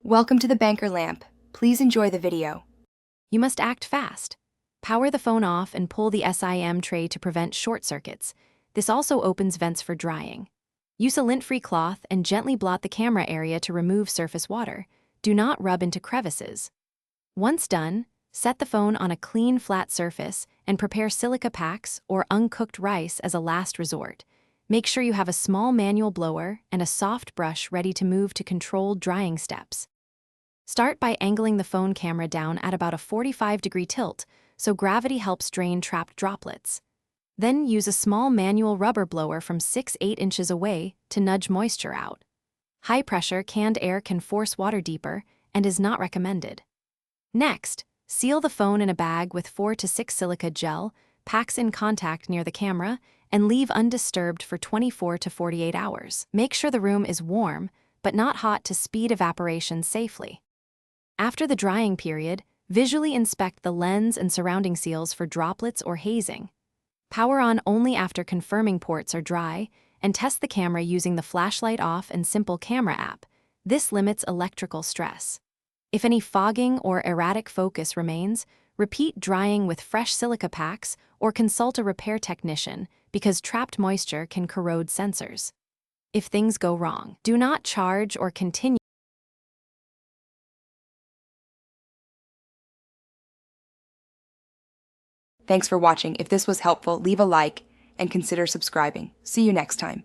Welcome to the banker lamp. Please enjoy the video. You must act fast. Power the phone off and pull the SIM tray to prevent short circuits. This also opens vents for drying. Use a lint-free cloth and gently blot the camera area to remove surface water. Do not rub into crevices. Once done, set the phone on a clean, flat surface and prepare silica packs or uncooked rice as a last resort. Make sure you have a small manual blower and a soft brush ready to move to controlled drying steps. Start by angling the phone camera down at about a 45-degree tilt so gravity helps drain trapped droplets. Then use a small manual rubber blower from 6-8 inches away to nudge moisture out. High-pressure canned air can force water deeper and is not recommended. Next, seal the phone in a bag with 4 to 6 silica gel packs in contact near the camera and leave undisturbed for 24 to 48 hours. Make sure the room is warm, but not hot to speed evaporation safely. After the drying period, visually inspect the lens and surrounding seals for droplets or hazing. Power on only after confirming ports are dry, and test the camera using the flashlight off and simple camera app. This limits electrical stress. If any fogging or erratic focus remains, repeat drying with fresh silica packs or consult a repair technician because trapped moisture can corrode sensors. If things go wrong, do not charge or continue. Thanks for watching. If this was helpful, leave a like and consider subscribing. See you next time.